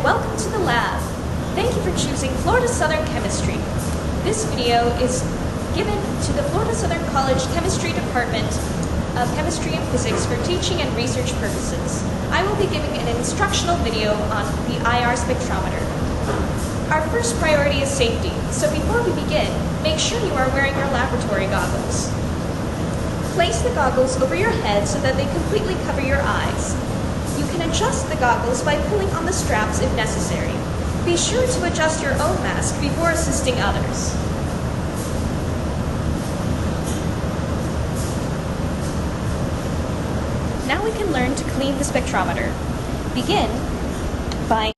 welcome to the lab. Thank you for choosing Florida Southern Chemistry. This video is given to the Florida Southern College Chemistry Department of Chemistry and Physics for teaching and research purposes. I will be giving an instructional video on the IR spectrometer. Our first priority is safety, so before we begin, make sure you are wearing your laboratory goggles. Place the goggles over your head so that they completely cover your eyes. You can adjust the goggles by pulling on the straps if necessary. Be sure to adjust your own mask before assisting others. Now we can learn to clean the spectrometer. Begin by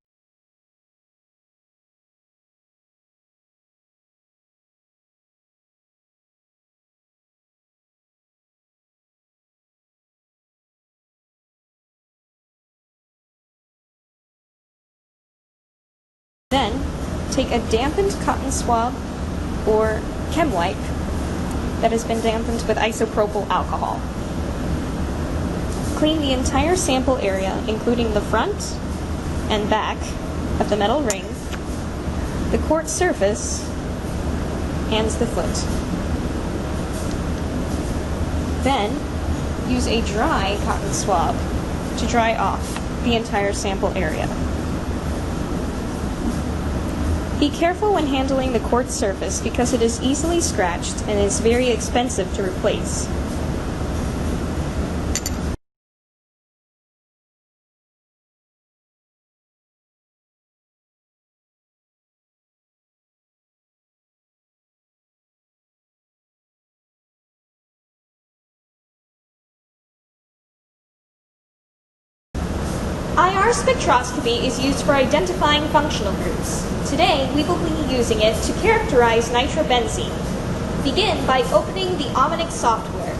Then, take a dampened cotton swab or chem wipe that has been dampened with isopropyl alcohol. Clean the entire sample area, including the front and back of the metal ring, the quartz surface, and the foot. Then, use a dry cotton swab to dry off the entire sample area. Be careful when handling the quartz surface because it is easily scratched and is very expensive to replace. IR spectroscopy is used for identifying functional groups. Today, we will be using it to characterize nitrobenzene. Begin by opening the Omnic software.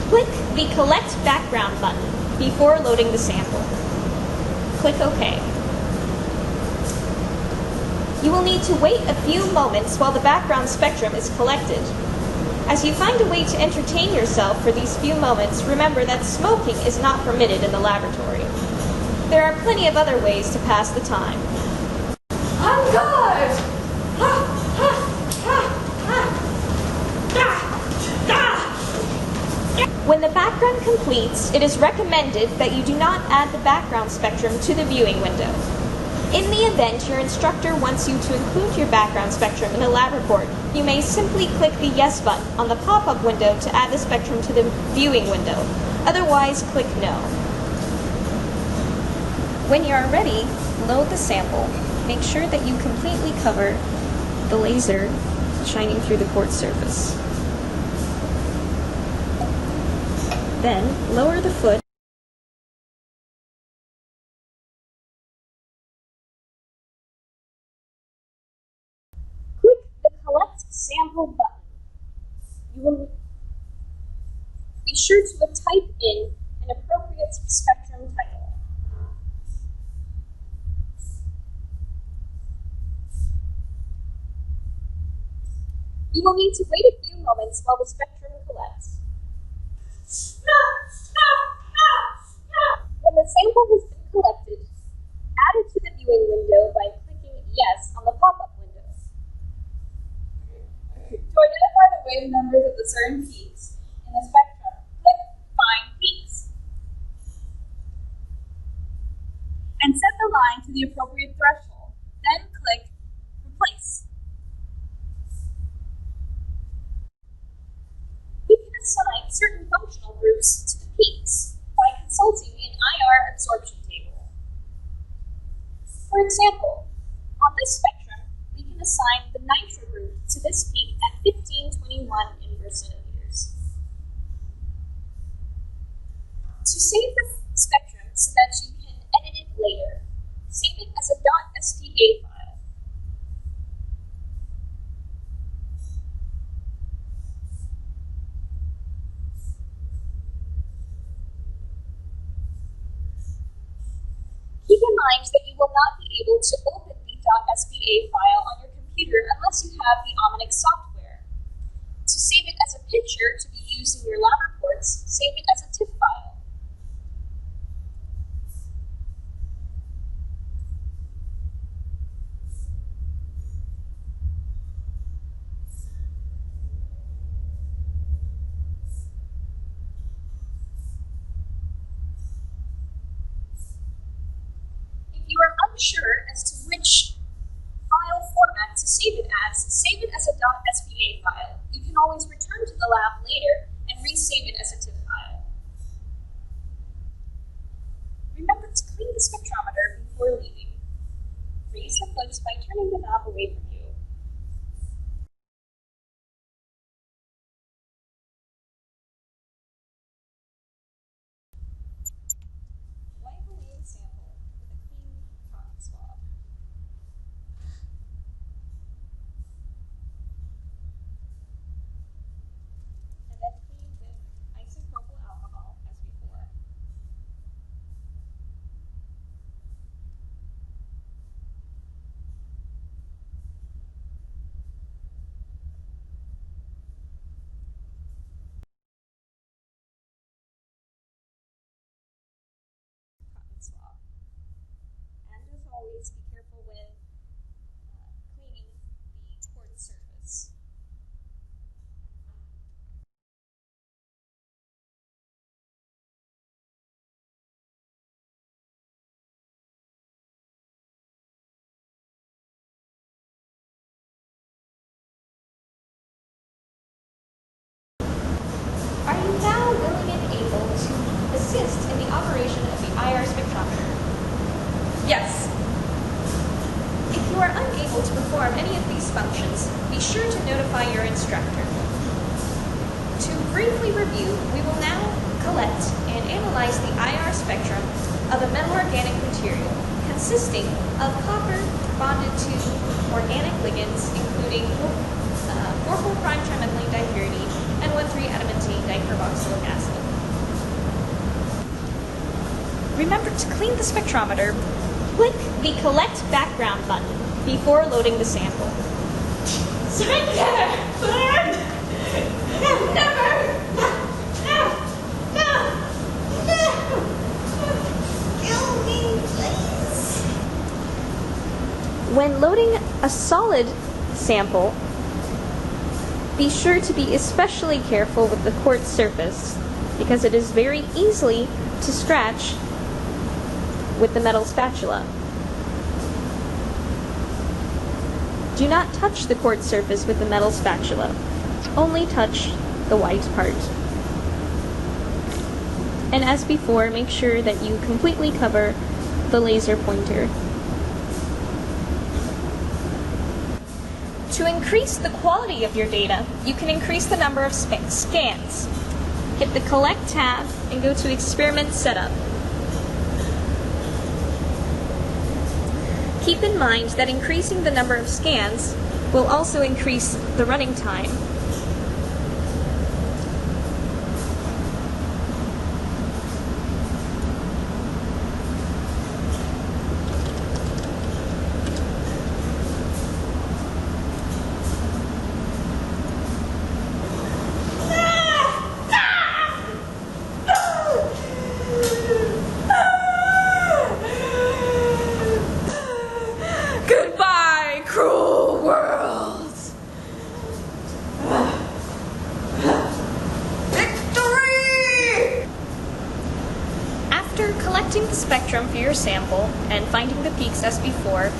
Click the Collect Background button before loading the sample. Click OK. You will need to wait a few moments while the background spectrum is collected. As you find a way to entertain yourself for these few moments, remember that smoking is not permitted in the laboratory. There are plenty of other ways to pass the time. On guard! When the background completes, it is recommended that you do not add the background spectrum to the viewing window. In the event your instructor wants you to include your background spectrum in a lab report, you may simply click the Yes button on the pop-up window to add the spectrum to the viewing window. Otherwise, click No. When you are ready, load the sample. Make sure that you completely cover the laser shining through the quartz surface. Then, lower the foot. Select Sample button. You will be sure to type in an appropriate spectrum title. You will need to wait a few moments while the spectrum collects. When the sample has been collected, add it to the viewing window by clicking Yes on the pop-up window. To identify the wave numbers of the certain peaks in the spectrum, click Find Peaks. And set the line to the appropriate threshold. Then click Replace. You can assign certain functional groups to the peaks by consulting an IR absorption table. For example, on this spectrum, we can assign the nitro group to this peak at 1521 inverse centimeters. To save the spectrum so that you can edit it later, save it as a .sta file. Keep in mind that you will not be able to open the .sba file on your computer unless you have the Omnic software. To save it as a picture to be used in your lab reports, save it as a TIFF file. unsure as to which file format to save it as a .sva file. You can always return to the lab later and resave it as a TIFF file. Remember to clean the spectrometer before leaving. Raise the hoods by turning the knob away from you. Wipe away the sample with a clean cotton swab. And then clean with isopropyl alcohol as before. Cotton swab. And as always, be careful when cleaning the quartz surface. Are you now willing and able to assist in the operation of the IR spectrometer? Yes. If you are unable to perform any of these functions, be sure to notify your instructor. To briefly review, we will now collect and analyze the IR spectrum of a metal organic material consisting of copper bonded to organic ligands, including 4,4'-trimethylene dipyridine and 1,3-adamantane dicarboxylic acid. Remember to clean the spectrometer. Click the Collect Background button before loading the sample. Surrender! Never! Kill me, please! When loading a solid sample, be sure to be especially careful with the quartz surface because it is very easily to scratch with the metal spatula. Do not touch the quartz surface with the metal spatula. Only touch the white part. And as before, make sure that you completely cover the laser pointer. To increase the quality of your data, you can increase the number of scans. Hit the Collect tab and go to Experiment Setup. Keep in mind that increasing the number of scans will also increase the running time. Goodbye, cruel world! Victory! After collecting the spectrum for your sample and finding the peaks as before,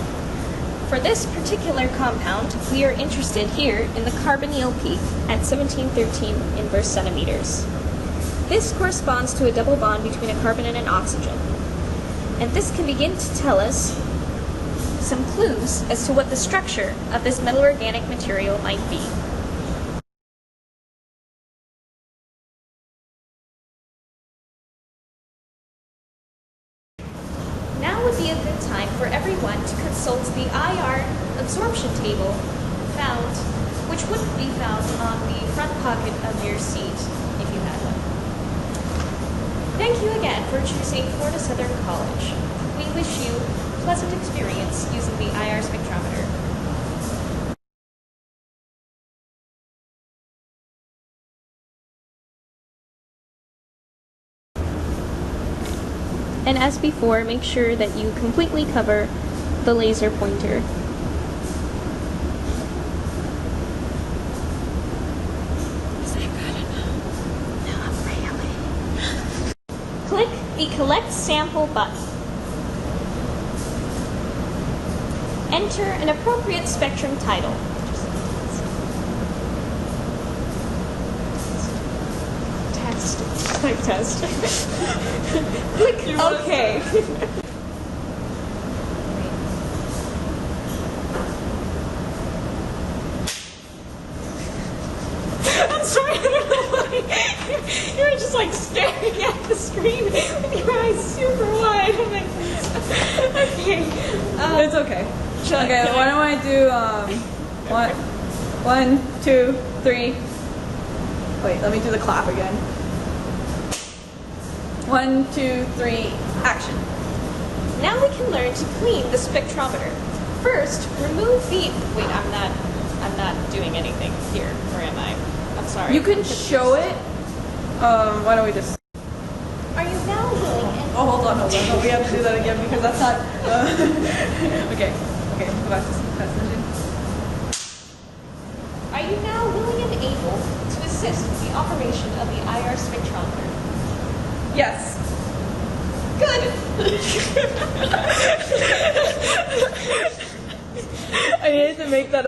for this particular compound, we are interested here in the carbonyl peak at 1713 inverse centimeters. This corresponds to a double bond between a carbon and an oxygen. And this can begin to tell us some clues as to what the structure of this metal organic material might be. Now would be a good time for everyone to consult the IR absorption table which would be found on the front pocket of your seat if you had one. Thank you again for choosing Florida Southern College. We wish you a pleasant experience using the IR spectrometer. And as before, make sure that you completely cover the laser pointer. Click the Collect Sample button. Enter an appropriate spectrum title. Test. Type test. Click OK. I'm sorry, I don't know why. You were just like staring at the screen with your eyes super wide. I'm like, okay. It's okay. Okay, why don't I do one, two, three. Wait, let me do the clap again. 1, 2, 3, action. Now we can learn to clean the spectrometer. First, remove the... Wait, I'm not doing anything here, or am I? I'm sorry. You can show it. Why don't we just... Are you now willing and... Oh, hold on. No, we have to do that again because that's not... Okay, go back to engine. Are you now willing and able to assist with the operation of the IR spectrometer? Yes. Good! I needed to make that